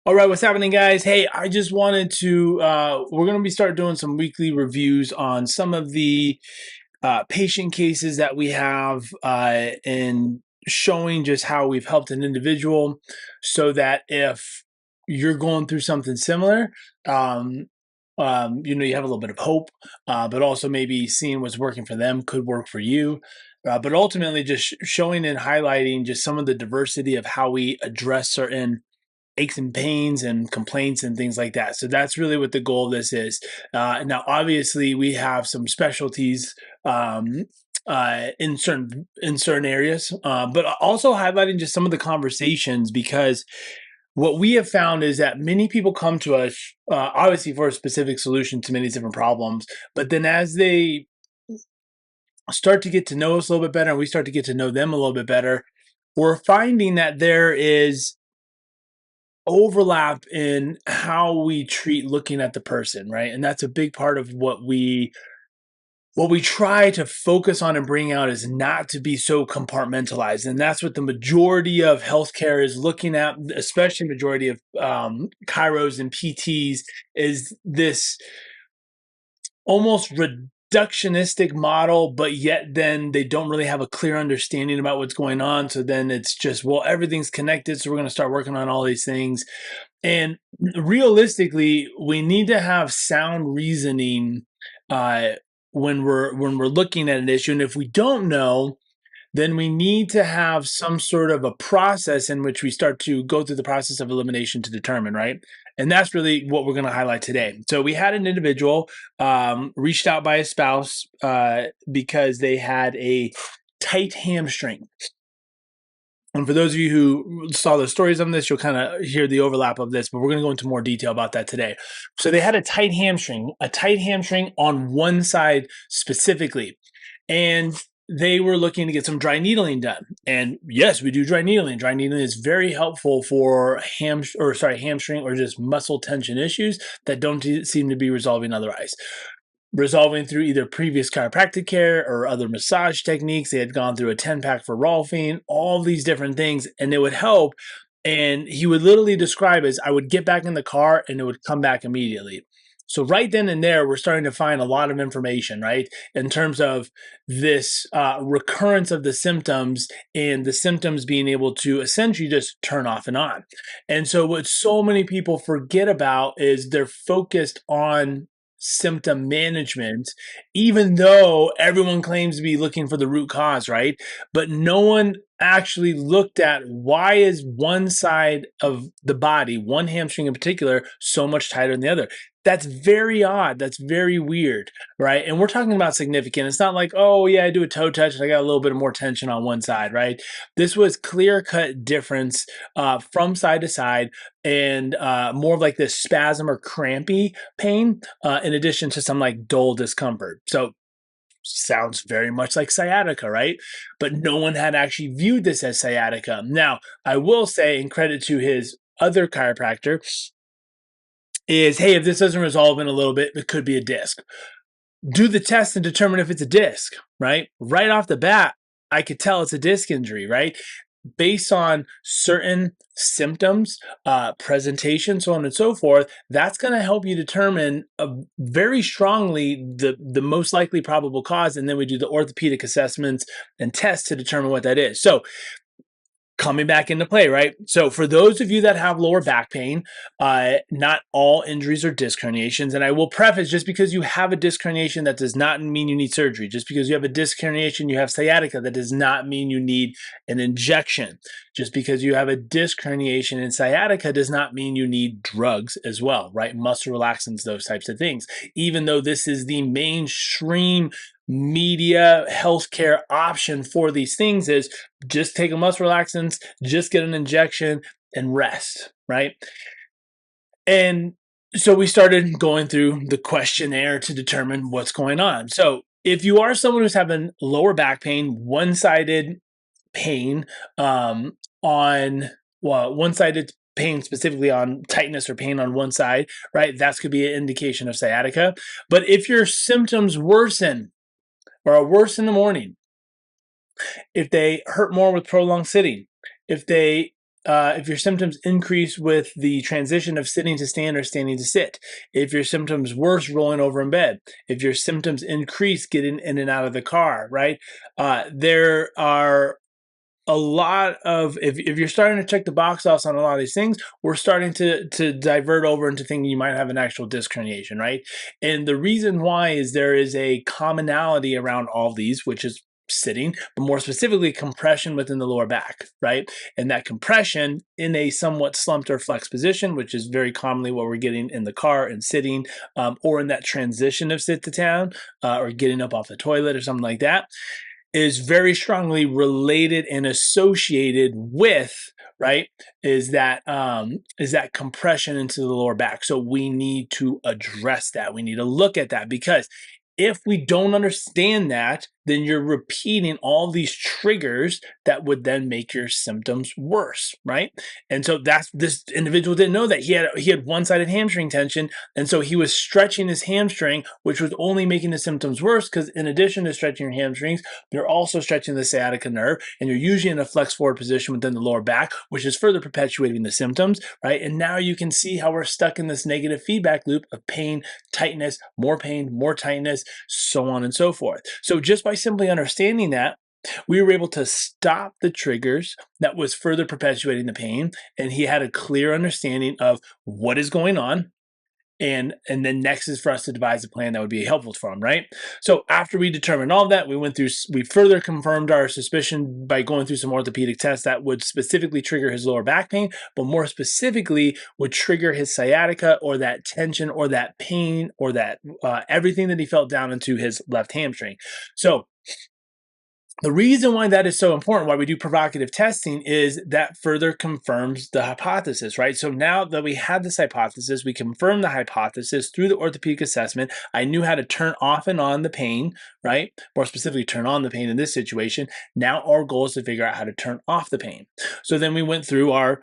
All right, what's happening, guys? Hey, I just wanted to, we're going to be start doing some weekly reviews on some of the patient cases that we have and showing just how we've helped an individual so that if you're going through something similar, um, you have a little bit of hope, but also maybe seeing what's working for them could work for you. But ultimately, just showing and highlighting just some of the diversity of how we address certain aches and pains and complaints and things like that. So that's really what the goal of this is. Now, obviously, we have some specialties in certain areas, but also highlighting just some of the conversations because what we have found is that many people come to us obviously for a specific solution to many different problems, but then as they start to get to know us a little bit better and we start to get to know them a little bit better, we're finding that there is overlap in how we treat looking at the person, right? And that's a big part of what we try to focus on and bring out is not to be so compartmentalized. And that's what the majority of healthcare is looking at, especially majority of chiros and PTs, is this almost reductionistic model, but yet then they don't really have a clear understanding about what's going on. So then it's just, well, everything's connected. So we're going to start working on all these things. And realistically, we need to have sound reasoning uh, when we're looking at an issue. And if we don't know, then we need to have some sort of a process in which we start to go through the process of elimination to determine, right? And that's really what we're going to highlight today. So we had an individual reached out by a spouse because they had a tight hamstring. And for those of you who saw the stories on this, you'll kind of hear the overlap of this, but we're going to go into more detail about that today. So they had a tight hamstring on one side specifically. And they were looking to get some dry needling done. And yes, we do dry needling. Dry needling is very helpful for hamstring or just muscle tension issues that don't seem to be resolving otherwise, resolving through either previous chiropractic care or other massage techniques. They had gone through a 10-pack for Rolfing, all these different things, and it would help. And he would literally describe as I would get back in the car and it would come back immediately. So right then and there, we're starting to find a lot of information, right, in terms of this recurrence of the symptoms and the symptoms being able to essentially just turn off and on. And so what so many people forget about is they're focused on symptom management, even though everyone claims to be looking for the root cause, right? But no one actually looked at why is one side of the body, one hamstring in particular, so much tighter than the other. That's very odd. That's very weird, right? And we're talking about significant. It's not like, oh yeah, I do a toe touch and I got a little bit of more tension on one side, right? This was clear-cut difference from side to side, and more of like this spasm or crampy pain, in addition to some like dull discomfort. So sounds very much like sciatica, right? But no one had actually viewed this as sciatica. Now, I will say, in credit to his other chiropractor, is hey, if this doesn't resolve in a little bit, it could be a disc. Do the test and determine if it's a disc, right? Right off the bat, I could tell it's a disc injury, right? Based on certain symptoms, presentation, so on and so forth. That's going to help you determine very strongly the most likely probable cause, and then we do the orthopedic assessments and tests to determine what that is. So coming back into play, right? So for those of you that have lower back pain, not all injuries are disc herniations. And I will preface, just because you have a disc herniation, that does not mean you need surgery. Just because you have a disc herniation, you have sciatica, that does not mean you need an injection. Just because you have a disc herniation and sciatica does not mean you need drugs as well, right? Muscle relaxants, those types of things. Even though this is the mainstream media healthcare option for these things, is just take a muscle relaxants, just get an injection and rest, right? And so we started going through the questionnaire to determine what's going on. So if you are someone who's having lower back pain, one-sided pain one-sided pain specifically on tightness or pain on one side, right? That could be an indication of sciatica. But if your symptoms worsen or are worse in the morning, if they hurt more with prolonged sitting, if they if your symptoms increase with the transition of sitting to stand or standing to sit, if your symptoms worse rolling over in bed, if your symptoms increase getting in and out of the car, right? There are a lot of, if you're starting to check the box off on a lot of these things, we're starting to divert over into thinking you might have an actual disc herniation, right? And the reason why is there is a commonality around all of these, which is sitting, but more specifically compression within the lower back, right? And that compression in a somewhat slumped or flexed position, which is very commonly what we're getting in the car and sitting, or in that transition of sit to down, or getting up off the toilet or something like that, is very strongly related and associated with, right, is that compression into the lower back. So we need to address that. We need to look at that, because if we don't understand that, then you're repeating all these triggers that would then make your symptoms worse, right? And so this individual didn't know that he had one-sided hamstring tension, and so he was stretching his hamstring, which was only making the symptoms worse, because in addition to stretching your hamstrings, you're also stretching the sciatica nerve, and you're usually in a flex forward position within the lower back, which is further perpetuating the symptoms, right? And now you can see how we're stuck in this negative feedback loop of pain, tightness, more pain, more tightness, so on and so forth. So just by simply understanding that, we were able to stop the triggers that was further perpetuating the pain, and he had a clear understanding of what is going on. And then next is for us to devise a plan that would be helpful for him, right? So after we determined all of that, we further confirmed our suspicion by going through some orthopedic tests that would specifically trigger his lower back pain, but more specifically would trigger his sciatica, or that tension, or that pain, or that everything that he felt down into his left hamstring. So the reason why that is so important, why we do provocative testing, is that further confirms the hypothesis, right? So now that we had this hypothesis, we confirmed the hypothesis through the orthopedic assessment. I knew how to turn off and on the pain, right? More specifically, turn on the pain in this situation. Now our goal is to figure out how to turn off the pain. So then we went through our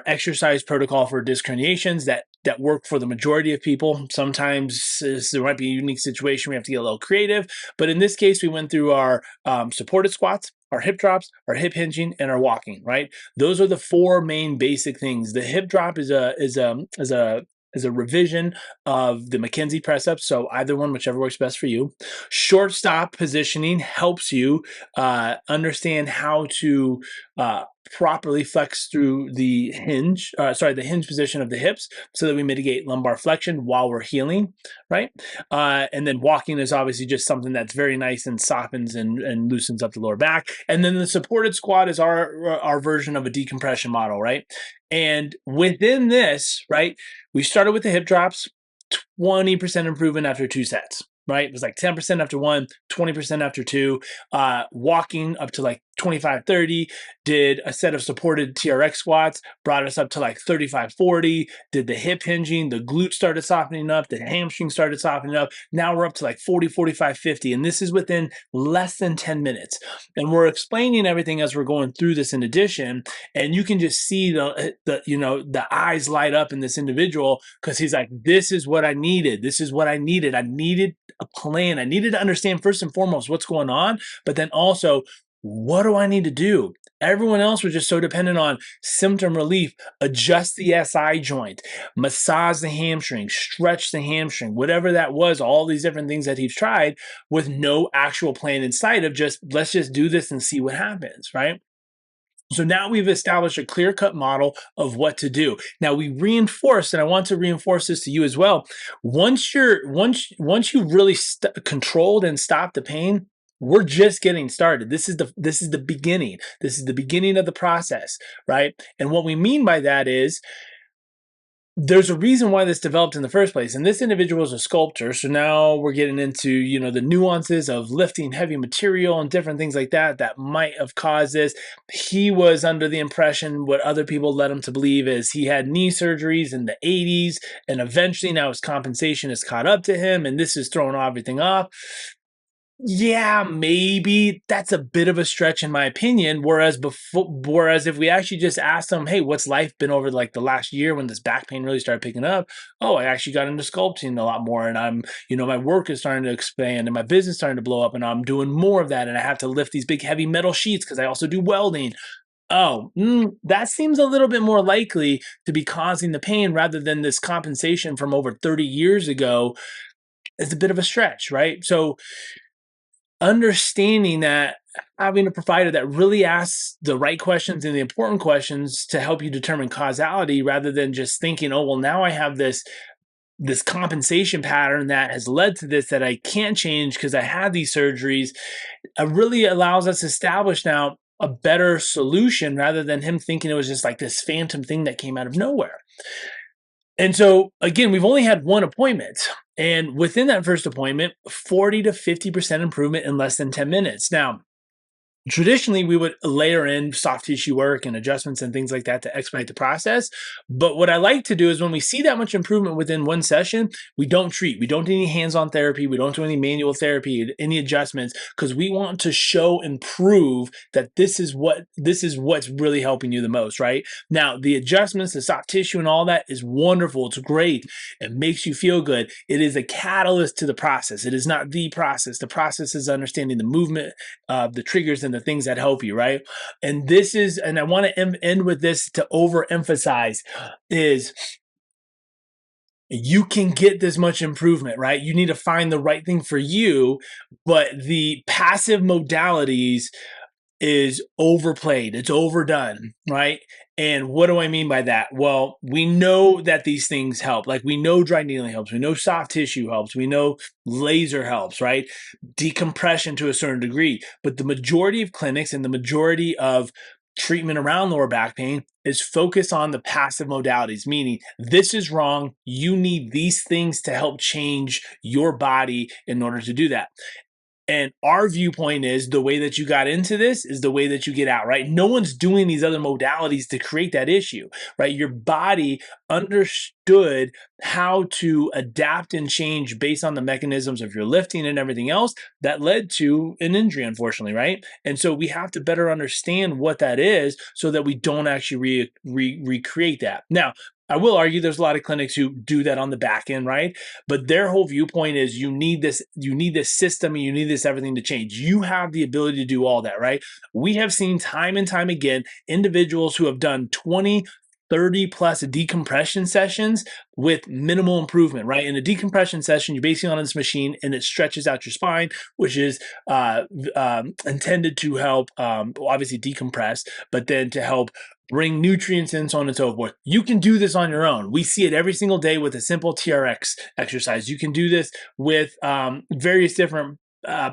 exercise protocol for disc herniations that work for the majority of people. Sometimes there might be a unique situation. We have to get a little creative. But in this case, we went through our supported squats, our hip drops, our hip hinging, and our walking, right? Those are the four main basic things. The hip drop is a revision of the McKenzie press ups. So either one, whichever works best for you. Short stop positioning helps you understand how to properly flex through the hinge position of the hips, so that we mitigate lumbar flexion while we're healing, right? And then walking is obviously just something that's very nice and softens and loosens up the lower back. And then the supported squat is our version of a decompression model, right? And within this, right, we started with the hip drops, 20% improvement after 2 sets. Right? It was like 10% after 1, 20% after 2, walking up to like 25, 30, did a set of supported TRX squats, brought us up to like 35, 40, did the hip hinging, the glute started softening up, the hamstring started softening up. Now we're up to like 40, 45, 50, and this is within less than 10 minutes. And we're explaining everything as we're going through this in addition, and you can just see the eyes light up in this individual, because he's like, this is what I needed. This is what I needed. I needed a plan. I needed to understand first and foremost what's going on, but then also, what do I need to do? Everyone else was just so dependent on symptom relief, adjust the SI joint, massage the hamstring, stretch the hamstring, whatever that was, all these different things that he's tried, with no actual plan in sight of just, let's just do this and see what happens, right? So now we've established a clear-cut model of what to do. Now we reinforced, and I want to reinforce this to you as well. Once you've really controlled and stopped the pain, we're just getting started. This is the beginning. This is the beginning of the process, right? And what we mean by that is, there's a reason why this developed in the first place. And this individual is a sculptor. So now we're getting into, the nuances of lifting heavy material and different things like that might have caused this. He was under the impression, what other people led him to believe, is he had knee surgeries in the 80s, and eventually now his compensation has caught up to him, and this is throwing everything off. Yeah, maybe that's a bit of a stretch in my opinion. Whereas if we actually just asked them, hey, what's life been over like the last year when this back pain really started picking up? Oh, I actually got into sculpting a lot more, and I'm, my work is starting to expand, and my business starting to blow up, and I'm doing more of that, and I have to lift these big heavy metal sheets because I also do welding. Oh, that seems a little bit more likely to be causing the pain rather than this compensation from over 30 years ago is a bit of a stretch, right? So understanding that having a provider that really asks the right questions and the important questions to help you determine causality rather than just thinking, oh, well, now I have this compensation pattern that has led to this that I can't change because I had these surgeries, really allows us to establish now a better solution rather than him thinking it was just like this phantom thing that came out of nowhere. And so, again, we've only had one appointment. And within that first appointment, 40 to 50% improvement in less than 10 minutes. Now, traditionally, we would layer in soft tissue work and adjustments and things like that to expedite the process. But what I like to do is when we see that much improvement within one session, we don't treat. We don't do any hands-on therapy. We don't do any manual therapy, any adjustments, because we want to show and prove that this is what's really helping you the most, right? Now, the adjustments, the soft tissue, and all that is wonderful. It's great. It makes you feel good. It is a catalyst to the process. It is not the process. The process is understanding the movement, the triggers, and the things that help you, right? And I want to end with this to overemphasize is you can get this much improvement, right? You need to find the right thing for you, but the passive modalities is overplayed. It's overdone, right? And what do I mean by that? Well, we know that these things help. Like we know dry needling helps. We know soft tissue helps. We know laser helps, right? Decompression to a certain degree. But the majority of clinics and the majority of treatment around lower back pain is focused on the passive modalities, meaning this is wrong. You need these things to help change your body in order to do that. And our viewpoint is the way that you got into this is the way that you get out, right? No one's doing these other modalities to create that issue, right? Your body understood how to adapt and change based on the mechanisms of your lifting and everything else that led to an injury, unfortunately, right? And so we have to better understand what that is so that we don't actually recreate that. Now, I will argue there's a lot of clinics who do that on the back end, right? But their whole viewpoint is you need this system and you need this everything to change. You have the ability to do all that, right? We have seen time and time again individuals who have done 20, 30 plus decompression sessions with minimal improvement, right? In a decompression session, you're basically on this machine and it stretches out your spine, which is intended to help obviously decompress, but then to help bring nutrients in, so on and so forth. You can do this on your own. We see it every single day with a simple TRX exercise. You can do this with various different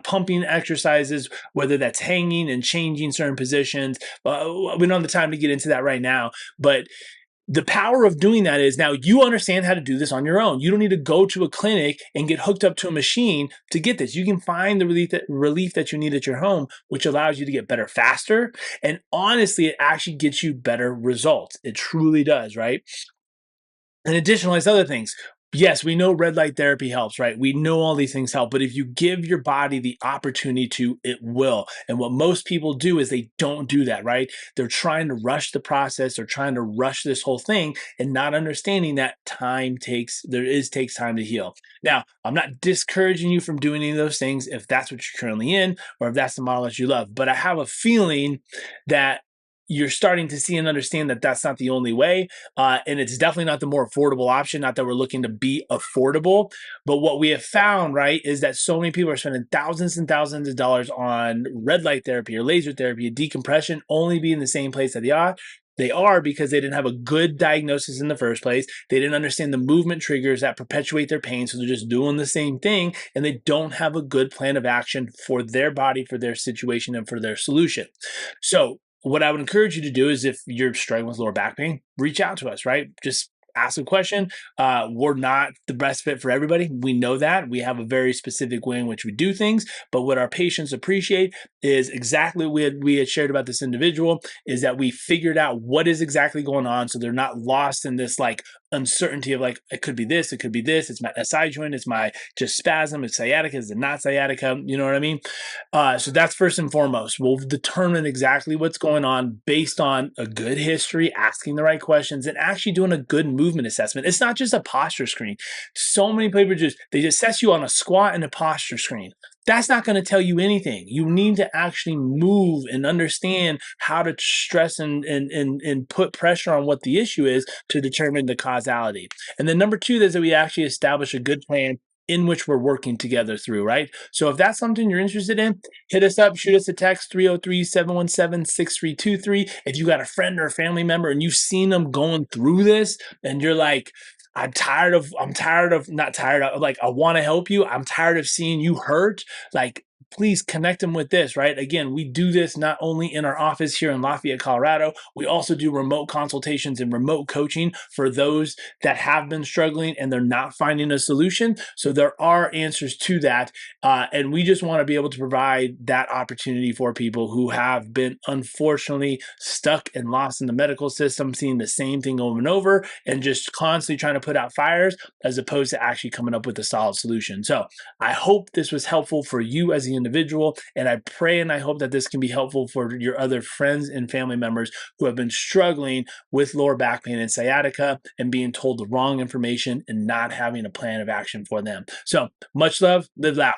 pumping exercises, whether that's hanging and changing certain positions. We don't have the time to get into that right now, but the power of doing that is now you understand how to do this on your own. You don't need to go to a clinic and get hooked up to a machine to get this. You can find the relief that you need at your home, which allows you to get better faster. And honestly, it actually gets you better results. It truly does, right? In addition to these other things, yes, we know red light therapy helps, right? We know all these things help, but if you give your body the opportunity to, it will. And what most people do is they don't do that, right? They're trying to rush the process, they're trying to rush this whole thing and not understanding that takes time to heal. Now, I'm not discouraging you from doing any of those things if that's what you're currently in or if that's the model that you love, but I have a feeling that you're starting to see and understand that that's not the only way. And it's definitely not the more affordable option. Not that we're looking to be affordable, but what we have found, right, is that so many people are spending thousands and thousands of dollars on red light therapy or laser therapy, decompression, only be in the same place that they are. They are because they didn't have a good diagnosis in the first place. They didn't understand the movement triggers that perpetuate their pain. So they're just doing the same thing and they don't have a good plan of action for their body, for their situation, and for their solution. So what I would encourage you to do is if you're struggling with lower back pain, reach out to us, right? Just ask a question. We're not the best fit for everybody. We know that. We have a very specific way in which we do things, but what our patients appreciate is exactly what we had shared about this individual is that we figured out what is exactly going on so they're not lost in this like uncertainty of like, it could be this, it could be this, it's my SI joint, it's my just spasm, it's sciatica, is it not sciatica, you know what I mean? So that's first and foremost. We'll determine exactly what's going on based on a good history, asking the right questions, and actually doing a good movement assessment. It's not just a posture screen. So many people they just assess you on a squat and a posture screen. that's not going to tell you anything. You need to actually move and understand how to stress and put pressure on what the issue is to determine the causality. And then number two is that we actually establish a good plan in which we're working together through, right? So if that's something you're interested in, hit us up, shoot us a text 303-717-6323. If you got a friend or a family member and you've seen them going through this and you're like, I'm tired of, not tired of, like, I want to help you. I'm tired of seeing you hurt. Like, please connect them with this, right? Again, we do this not only in our office here in Lafayette, Colorado, we also do remote consultations and remote coaching for those that have been struggling and they're not finding a solution. So there are answers to that. And we just want to be able to provide that opportunity for people who have been unfortunately stuck and lost in the medical system, seeing the same thing over and over and just constantly trying to put out fires as opposed to actually coming up with a solid solution. So I hope this was helpful for you as the individual, and I pray and I hope that this can be helpful for your other friends and family members who have been struggling with lower back pain and sciatica and being told the wrong information and not having a plan of action for them. So much love, live loud.